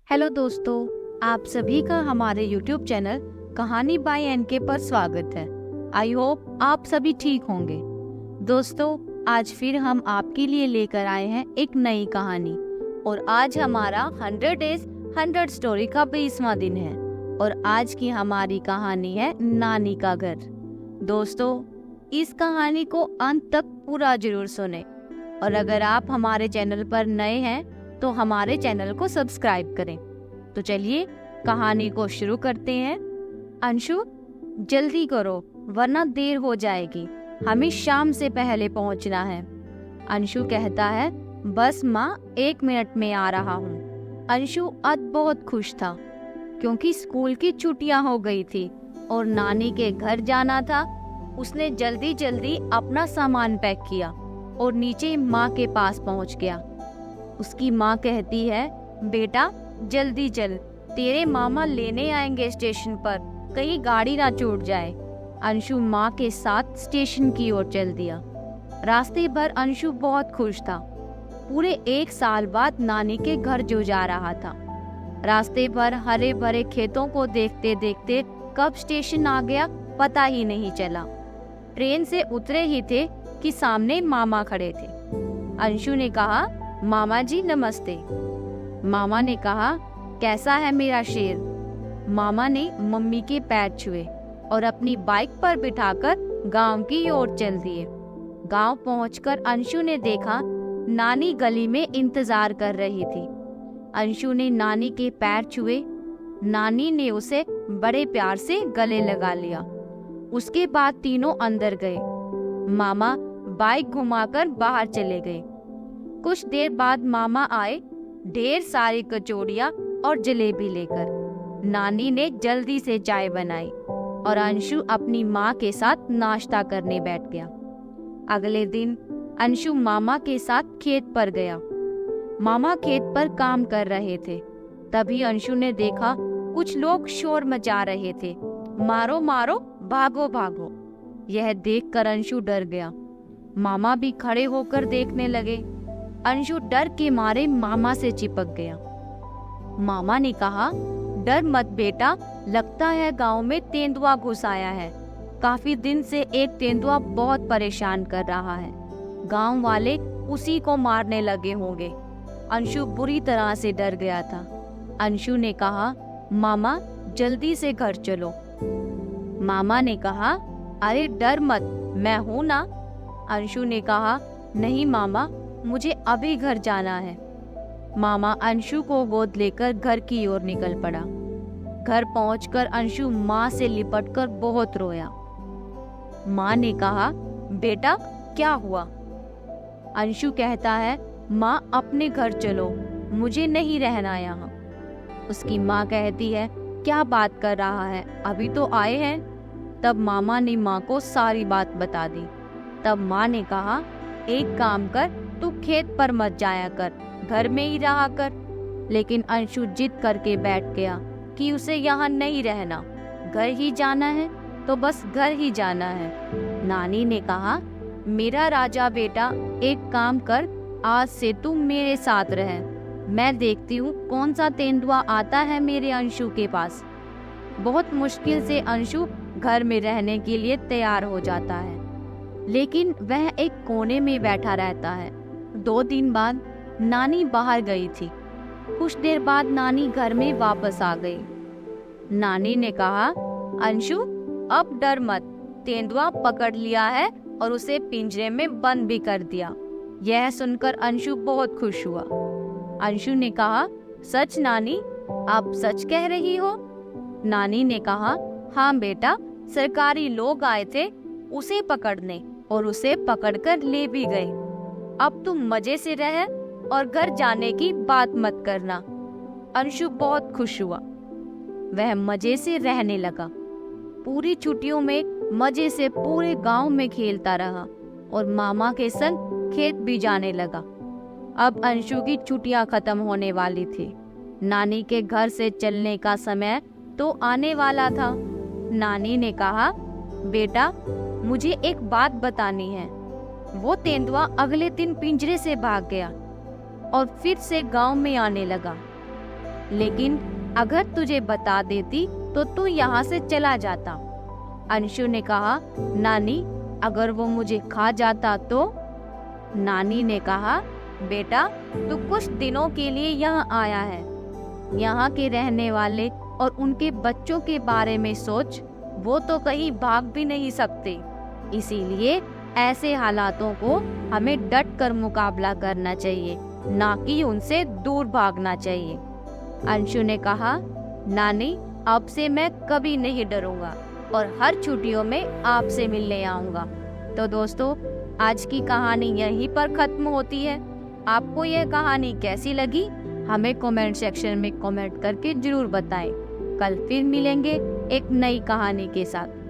Hello दोस्तों, आप सभी का हमारे YouTube चैनल कहानी बाय एनके पर स्वागत है। आई होप आप सभी ठीक होंगे। दोस्तों, आज फिर हम आपके लिए लेकर आए हैं एक नई कहानी और आज हमारा 100 डेज 100 स्टोरी का 20वां दिन है और आज की हमारी कहानी है नानी का घर। दोस्तों, इस कहानी को अंत तक पूरा जरूर सुने और अगर आप हमारे चैनल पर नए हैं तो हमारे चैनल को सब्सक्राइब करें। तो चलिए कहानी को शुरू करते हैं। अंशु, जल्दी करो वरना देर हो जाएगी, हमें शाम से पहले पहुंचना है। अंशु कहता है, बस माँ 1 मिनट में आ रहा हूँ। अंशु आज बहुत खुश था क्योंकि स्कूल की छुट्टियां हो गई थी और नानी के घर जाना था। उसने जल्दी जल्दी अपना सामान पैक किया और नीचे माँ के पास पहुंच गया। उसकी माँ कहती है, बेटा जल्दी चल, तेरे मामा लेने आएंगे स्टेशन पर, कहीं गाड़ी ना छूट जाए। अंशु माँ के साथ स्टेशन की ओर चल दिया। रास्ते भर अंशु बहुत खुश था। पूरे 1 साल बाद नानी के घर जो जा रहा था। रास्ते भर हरे भरे खेतों को देखते देखते कब स्टेशन आ गया पता ही नहीं चला। ट्रेन से उतरे ही थे कि सामने मामा खड़े थे। अंशु ने कहा, मामा जी नमस्ते। मामा ने कहा, कैसा है मेरा शेर। मामा ने मम्मी के पैर छुए और अपनी बाइक पर बिठाकर गांव की ओर चल दिए। गांव पहुंचकर अंशु ने देखा नानी गली में इंतजार कर रही थी। अंशु ने नानी के पैर छुए। नानी ने उसे बड़े प्यार से गले लगा लिया। उसके बाद तीनों अंदर गए। मामा बाइक घुमाकर बाहर चले गए। कुछ देर बाद मामा आए, ढेर सारी कचौड़ियाँ और जलेबी लेकर। नानी ने जल्दी से चाय बनाई और अंशु अपनी माँ के साथ नाश्ता करने बैठ गया। अगले दिन अंशु मामा के साथ खेत पर गया। मामा खेत पर काम कर रहे थे। तभी अंशु ने देखा कुछ लोग शोर मचा रहे थे, मारो मारो, भागो भागो। यह देखकर अंशु डर गया। मामा भी खड़े होकर देखने लगे। अंशु डर के मारे मामा से चिपक गया। मामा ने कहा, डर मत बेटा, लगता है गांव में तेंदुआ घुस आया है। काफी दिन से एक तेंदुआ बहुत परेशान कर रहा है। गांव वाले उसी को मारने लगे होंगे। अंशु बुरी तरह से डर गया था। अंशु ने कहा, मामा जल्दी से घर चलो। मामा ने कहा, अरे डर मत, मैं हूं ना। अंशु ने कहा, नहीं मामा, मुझे अभी घर जाना है। मामा अंशु को गोद लेकर घर की ओर निकल पड़ा। घर पहुंचकर अंशु माँ से लिपटकर बहुत रोया। माँ ने कहा, बेटा क्या हुआ? अंशु कहता है, माँ अपने घर चलो, मुझे नहीं रहना यहाँ। उसकी माँ कहती है, क्या बात कर रहा है, अभी तो आए हैं। तब मामा ने माँ को सारी बात बता दी। तब माँ ने कहा, एक काम कर, तू खेत पर मत जाया कर, घर में ही रहा कर। लेकिन अंशु जिद करके बैठ गया कि उसे यहाँ नहीं रहना, घर ही जाना है तो बस घर ही जाना है। नानी ने कहा, मेरा राजा बेटा, एक काम कर, आज से तू मेरे साथ रह। मैं देखती हूँ कौन सा तेंदुआ आता है मेरे अंशु के पास। बहुत मुश्किल से अंशु घर में रहने के लिए तैयार हो जाता है, लेकिन वह एक कोने में बैठा रहता है। 2 दिन बाद नानी बाहर गई थी। कुछ देर बाद नानी घर में वापस आ गई। नानी ने कहा, अंशु अब डर मत, तेंदुआ पकड़ लिया है और उसे पिंजरे में बंद भी कर दिया। यह सुनकर अंशु बहुत खुश हुआ। अंशु ने कहा, सच नानी, आप सच कह रही हो? नानी ने कहा, हाँ बेटा, सरकारी लोग आए थे उसे पकड़ने और उसे पकड़कर ले भी गए। अब तुम मजे से रह और घर जाने की बात मत करना। अंशु बहुत खुश हुआ। वह मजे से रहने लगा। पूरी छुट्टियों में मजे से पूरे गांव में खेलता रहा और मामा के संग खेत भी जाने लगा। अब अंशु की छुट्टियां खत्म होने वाली थी। नानी के घर से चलने का समय तो आने वाला था। नानी ने कहा, बेटा मुझे एक बात बतानी है। वो तेंदुआ अगले दिन पिंजरे से भाग गया और फिर से गांव में आने लगा। लेकिन अगर तुझे बता देती तो तू यहाँ से चला जाता। अंशु ने कहा, नानी अगर वो मुझे खा जाता तो? नानी ने कहा, बेटा तू कुछ दिनों के लिए यहाँ आया है, यहाँ के रहने वाले और उनके बच्चों के बारे में सोच, वो तो कहीं भाग भी नहीं सकते। इसीलिए ऐसे हालातों को हमें डट कर मुकाबला करना चाहिए, ना कि उनसे दूर भागना चाहिए। अंशु ने कहा, नानी अब से मैं कभी नहीं डरूंगा और हर छुट्टियों में आपसे मिलने आऊंगा। तो दोस्तों, आज की कहानी यहीं पर खत्म होती है। आपको यह कहानी कैसी लगी हमें कमेंट सेक्शन में कमेंट करके जरूर बताएं। कल फिर मिलेंगे एक नई कहानी के साथ।